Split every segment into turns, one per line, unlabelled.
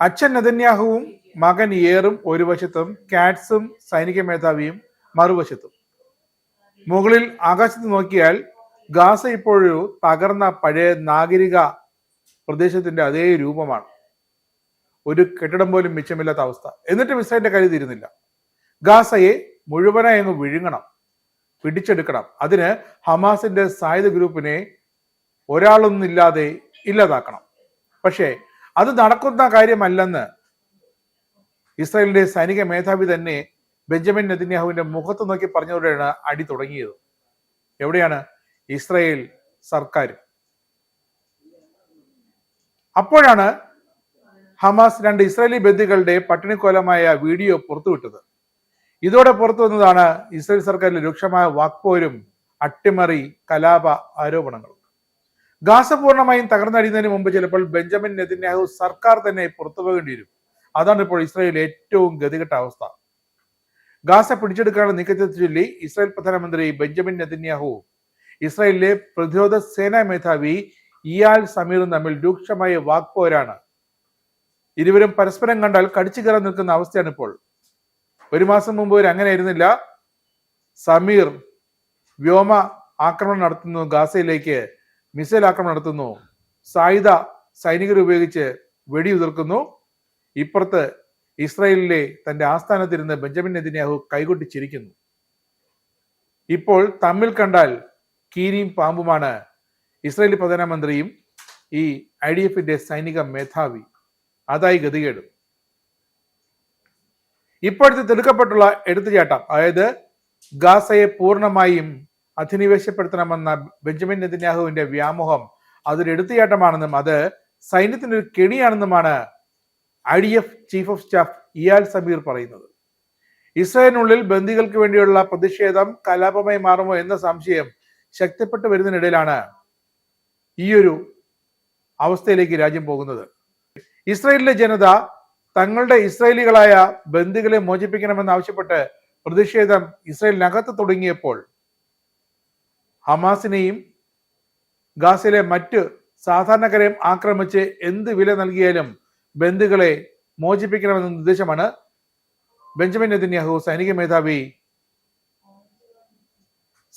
അച്ഛൻ നെതന്യാഹുവും മകൻ ഏറും ഒരു വശത്തും കാറ്റ്സും സൈനിക മേധാവിയും മറുവശത്തും. മുകളിൽ ആകാശത്ത് നോക്കിയാൽ ഗാസ ഇപ്പോഴൊരു തകർന്ന പഴയ നാഗരിക പ്രദേശത്തിന്റെ അതേ രൂപമാണ്. ഒരു കെട്ടിടം പോലും മിച്ചമില്ലാത്ത അവസ്ഥ. എന്നിട്ടും ഇസ്രായേലിന്റെ കരുതി തീരുന്നില്ല. ഗാസയെ മുഴുവനായി അങ്ങ് വിഴുങ്ങണം, പിടിച്ചെടുക്കണം. അതിന് ഹമാസിന്റെ സായുധ ഗ്രൂപ്പിനെ ഒരാളൊന്നില്ലാതെ ഇല്ലാതാക്കണം. പക്ഷേ അത് നടക്കുന്ന കാര്യമല്ലെന്ന് ഇസ്രായേലിന്റെ സൈനിക മേധാവി തന്നെ ബെഞ്ചമിൻ നെതന്യാഹുവിന്റെ മുഖത്ത് നോക്കി പറഞ്ഞതോടെയാണ് അടി തുടങ്ങിയത്. എവിടെയാണ് ഇസ്രായേൽ സർക്കാർ? അപ്പോഴാണ് ഹമാസ് 2 ഇസ്രായേലി ബന്ദികളുടെ പട്ടിണിക്കോലമായ വീഡിയോ പുറത്തുവിട്ടത്. ഇതോടെ പുറത്തു വന്നതാണ് ഇസ്രായേൽ സർക്കാരിലെ രൂക്ഷമായ വാക്പോരും അട്ടിമറി കലാപ ആരോപണങ്ങളും. ഗാസ പൂർണ്ണമായും തകർന്നടിയുന്നതിന് മുമ്പ് ചിലപ്പോൾ ബെഞ്ചമിൻ നെതന്യാഹു സർക്കാർ തന്നെ പുറത്തു പോകേണ്ടി വരും. അതാണ് ഇപ്പോൾ ഇസ്രായേൽ ഏറ്റവും ഗതികെട്ട അവസ്ഥ. ഗാസ പിടിച്ചെടുക്കാനുള്ള നീക്കത്തെ ചൊല്ലി ഇസ്രായേൽ പ്രധാനമന്ത്രി ബെഞ്ചമിൻ നെതന്യാഹു ഇസ്രായേലിലെ പ്രതിരോധ സേനാ മേധാവി ഇയാൽ സമീറും തമ്മിൽ രൂക്ഷമായ വാക്പോരാണ്. ഇരുവരും പരസ്പരം കണ്ടാൽ കടിച്ചു കയറാൻ നിൽക്കുന്ന അവസ്ഥയാണ് ഇപ്പോൾ. ഒരു മാസം മുമ്പ് വരെ അങ്ങനെ ആയിരുന്നില്ല. സമീർ വ്യോമ ആക്രമണം നടത്തുന്നു, ഗാസയിലേക്ക് മിസൈൽ ആക്രമണം നടത്തുന്നു, സായുധ സൈനികർ ഉപയോഗിച്ച് വെടിയുതിർക്കുന്നു. ഇപ്പുറത്ത് ഇസ്രായേലിലെ തന്റെ ആസ്ഥാനത്തിരുന്ന് ബെഞ്ചമിൻ നെതന്യാഹു കൈകൊട്ടി ചിരിക്കുന്നു. ഇപ്പോൾ തമ്മിൽ കണ്ടാൽ കീരിയും പാമ്പുമാണ് ഇസ്രായേലി പ്രധാനമന്ത്രിയും ഈ IDFന്റെ സൈനിക മേധാവി. അതായി ഗതികേട്. ഇപ്പോഴത്തെ തിടുക്കപ്പെട്ടുള്ള എടുത്തുചാട്ടം, അതായത് ഗാസയെ പൂർണ്ണമായും അധിനിവേശപ്പെടുത്തണമെന്ന ബെഞ്ചമിൻ നെതന്യാഹുവിന്റെ വ്യാമോഹം അതൊരു എടുത്തുചാട്ടമാണെന്നും അത് സൈന്യത്തിന്റെ ഒരു കെണിയാണെന്നുമാണ് IDF chief of staff ഇയാൽ Sameer പറയുന്നത്. ഇസ്രായേലിനുള്ളിൽ ബന്ദികൾക്ക് വേണ്ടിയുള്ള പ്രതിഷേധം കലാപമായി മാറുമോ എന്ന സംശയം ശക്തിപ്പെട്ടു വരുന്നതിനിടയിലാണ് ഈ ഒരു അവസ്ഥയിലേക്ക് രാജ്യം പോകുന്നത്. ഇസ്രായേലിലെ ജനത തങ്ങളുടെ ഇസ്രായേലികളായ ബന്ദികളെ മോചിപ്പിക്കണമെന്നാവശ്യപ്പെട്ട് പ്രതിഷേധം ഇസ്രായേലിനകത്ത് തുടങ്ങിയപ്പോൾ ഹമാസിനെയും ഗാസയിലെ മറ്റ് സാധാരണക്കാരെയും ആക്രമിച്ച് എന്ത് വില നൽകിയാലും ബന്ദികളെ മോചിപ്പിക്കണമെന്ന നിർദ്ദേശമാണ് ബെഞ്ചമിൻ നെതന്യാഹു സൈനിക മേധാവി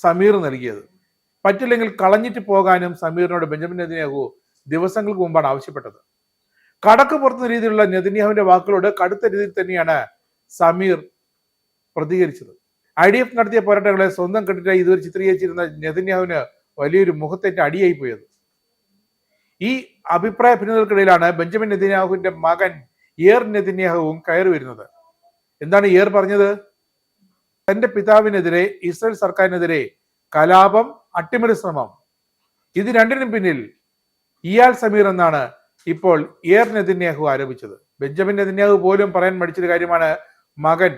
സമീർ നൽകിയത്. പറ്റില്ലെങ്കിൽ കളഞ്ഞിട്ട് പോകാനും സമീറിനോട് ബെഞ്ചമിൻ നെതന്യാഹു ദിവസങ്ങൾക്ക് മുമ്പാണ് ആവശ്യപ്പെട്ടത്. കടക്ക് പുറത്തുന്ന രീതിയിലുള്ള നെതന്യാഹുവിന്റെ വാക്കുകളോട് കടുത്ത രീതിയിൽ തന്നെയാണ് സമീർ പ്രതികരിച്ചത്. IDF നടത്തിയ പോരാട്ടങ്ങളെ സ്വന്തം കെട്ടിട്ടായി ഇതുവരെ ചിത്രീകരിച്ചിരുന്ന നെതന്യാഹുവിന് വലിയൊരു മുഖത്തേറ്റ അടിയായി പോയത്. ഈ അഭിപ്രായ ഭിന്നതകൾക്കിടയിലാണ് ബെഞ്ചമിൻ നെതന്യാഹുവിന്റെ മകൻ യേർ നെതന്യാഹുവും കയറി വരുന്നത്. എന്താണ് യേർ പറഞ്ഞത്? തന്റെ പിതാവിനെതിരെ, ഇസ്രായേൽ സർക്കാരിനെതിരെ കലാപം, അട്ടിമറി ശ്രമം, ഇത് രണ്ടിനും പിന്നിൽ ഇയാൽ സമീർ എന്നാണ് ഇപ്പോൾ യേർ നെതന്യാഹു ആരോപിച്ചത്. ബെഞ്ചമിൻ നെതന്യാഹു പോലും പറയാൻ മടിച്ചൊരു കാര്യമാണ് മകൻ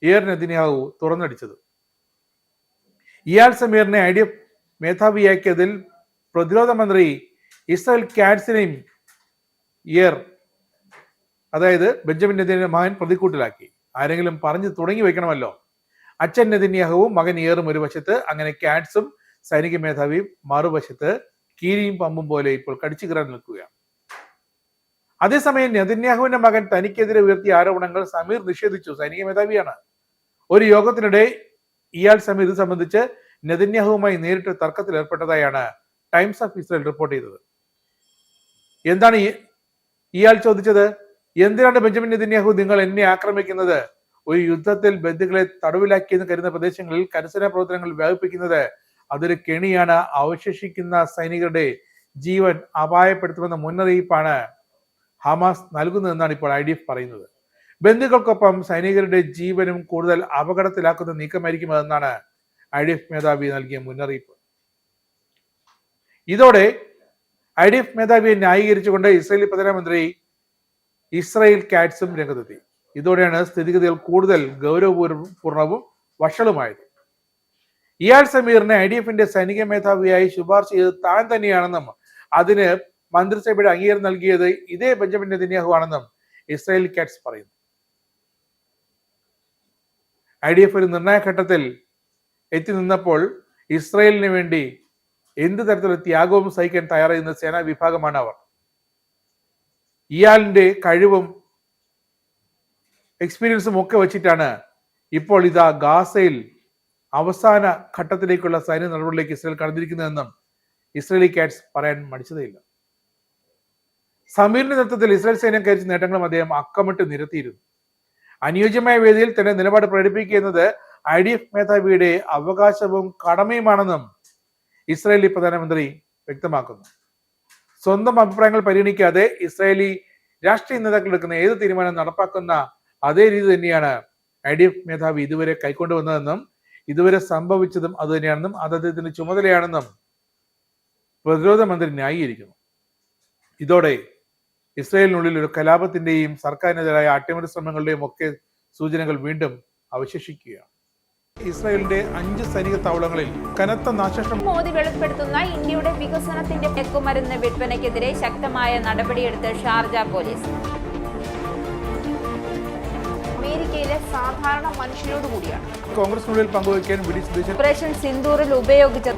യേർ നെതന്യാഹു തുറന്നടിച്ചത്. ഇയാൽ സമീറിനെ IDF മേധാവിയാക്കിയതിൽ പ്രതിരോധ മന്ത്രി ഇസ്രായേൽ കാറ്റ്സിനെയും യേർ, അതായത് ബെഞ്ചമിൻ നെതന്യാഹു മകൻ പ്രതിക്കൂട്ടിലാക്കി. ആരെങ്കിലും പറഞ്ഞു തുടങ്ങി വെക്കണമല്ലോ. അച്ഛൻ നെതന്യാഹുവും മകൻ യേറും ഒരു വശത്ത്, അങ്ങനെ കാറ്റ്സും സൈനിക മേധാവിയും മറുവശത്ത് കീരിയും പമ്പും പോലെ ഇപ്പോൾ കടിച്ചു കയറാൻ നിൽക്കുകയാണ്. അതേസമയം നെതന്യാഹുവിന്റെ മകൻ തനിക്കെതിരെ ഉയർത്തിയ ആരോപണങ്ങൾ സമീർ നിഷേധിച്ചു. സൈനിക മേധാവിയാണ്. ഒരു യോഗത്തിനിടെ ഇയാൽ സമീർ ഇത് സംബന്ധിച്ച് നെതന്യാഹുവുമായി നേരിട്ട് തർക്കത്തിൽ ഏർപ്പെട്ടതായാണ് ടൈംസ് ഓഫ് ഇസ്രായേൽ റിപ്പോർട്ട് ചെയ്തത്. എന്താണ് ഇയാൾ ചോദിച്ചത്? എന്തിനാണ് ബെഞ്ചമിൻ നെതന്യാഹു നിങ്ങൾ എന്നെ ആക്രമിക്കുന്നത്? ഒരു യുദ്ധത്തിൽ ബന്ദികളെ തടവിലാക്കിയെന്ന് കരുതുന്ന പ്രദേശങ്ങളിൽ കരസേനാ പ്രവർത്തനങ്ങൾ വ്യാപിപ്പിക്കുന്നത് അതൊരു കെണിയാണ്. അവശേഷിക്കുന്ന സൈനികരുടെ ജീവൻ അപായപ്പെടുത്തുമെന്ന മുന്നറിയിപ്പാണ് ഹമാസ് നൽകുന്നതെന്നാണ് ഇപ്പോൾ IDF പറയുന്നത്. ബന്ദികൾക്കൊപ്പം സൈനികരുടെ ജീവനും കൂടുതൽ അപകടത്തിലാക്കുന്ന നീക്കമായിരിക്കും അതെന്നാണ് IDF മേധാവി നൽകിയ മുന്നറിയിപ്പ്. ഇതോടെ IDF മേധാവിയെ ന്യായീകരിച്ചുകൊണ്ട് ഇസ്രായേലി പ്രധാനമന്ത്രി ഇസ്രായേൽ കാറ്റ്സും രംഗത്തെത്തി. ഇതോടെയാണ് സ്ഥിതിഗതികൾ കൂടുതൽ ഗൗരവപൂർണവും വഷളുമായത്. ഇയാൽ സമീറിനെ IDFന്റെ സൈനിക മേധാവിയായി ശുപാർശ ചെയ്തത് താൻ തന്നെയാണെന്നും അതിന് മന്ത്രിസഭയുടെ അംഗീകാരം നൽകിയത് ഇതേ ബെഞ്ചമിൻ നെതന്യാഹു ആണെന്നും ഇസ്രായേൽ കാറ്റ്സ് പറയുന്നു. IDF ഒരു നിർണായക ഘട്ടത്തിൽ എത്തി നിന്നപ്പോൾ ഇസ്രായേലിന് വേണ്ടി എന്ത് തരത്തിലുള്ള ത്യാഗവും സഹിക്കാൻ തയ്യാറായിരുന്ന സേനാ വിഭാഗമാണ് അവർ. ഇയാളിന്റെ കഴിവും എക്സ്പീരിയൻസും ഒക്കെ വെച്ചിട്ടാണ് ഇപ്പോൾ ഇതാ ഗാസയിൽ അവസാന ഘട്ടത്തിലേക്കുള്ള സൈനിക നടപടികളിലേക്ക് ഇസ്രായേൽ കടന്നിരിക്കുന്നതെന്നും ഇസ്രായേലി കാറ്റ്സ് പറയാൻ മടിച്ചതേയില്ല. സമീറിന്റെ നേതൃത്വത്തിൽ ഇസ്രായേൽ സൈന്യം കൈവരിച്ച നേട്ടങ്ങളും അദ്ദേഹം അക്കമിട്ട് നിരത്തിയിരുന്നു. അനുയോജ്യമായ വേദിയിൽ തന്നെ നിലപാട് പ്രകടിപ്പിക്കുക എന്നത് IDF മേധാവിയുടെ അവകാശവും കടമയുമാണെന്നും ഇസ്രായേലി പ്രധാനമന്ത്രി വ്യക്തമാക്കുന്നു. സ്വന്തം അഭിപ്രായങ്ങൾ പരിഗണിക്കാതെ ഇസ്രായേലി രാഷ്ട്രീയ നേതാക്കൾ എടുക്കുന്ന ഏത് തീരുമാനം നടപ്പാക്കുന്ന അതേ രീതി തന്നെയാണ് IDF മേധാവി ഇതുവരെ കൈക്കൊണ്ടുവന്നതെന്നും ഇതുവരെ സംഭവിച്ചതും അതുതന്നെയാണെന്നും അത് അദ്ദേഹത്തിന്റെ ചുമതലയാണെന്നും പ്രതിരോധ മന്ത്രി ന്യായീകരിക്കുന്നു. ഇതോടെ ഇസ്രായേലിനുള്ളിൽ ഒരു കലാപത്തിന്റെയും സർക്കാരിനെതിരായ അട്ടിമറി ശ്രമങ്ങളുടെയും ഒക്കെ സൂചനകൾ വീണ്ടും അവശേഷിക്കുകയാണ്. ഇസ്രായേലിന്റെ 5 സൈനിക താവളങ്ങളിൽ കനത്ത നാശനഷ്ടം.
മോദി വെളിപ്പെടുത്തുന്ന ഇന്ത്യയുടെ വികസനത്തിന്റെ മയക്കുമരുന്ന് വിൽപ്പനയ്ക്കെതിരെ ശക്തമായ നടപടിയെടുത്ത് ഷാർജ പോലീസ്. അമേരിക്കയിലെ സാധാരണ മനുഷ്യരോട് കൂടിയാണ്
കോൺഗ്രസിനുള്ളിൽ പങ്കുവയ്ക്കാൻ
ഓപ്പറേഷൻ സിന്ദൂറിൽ ഉപയോഗിച്ച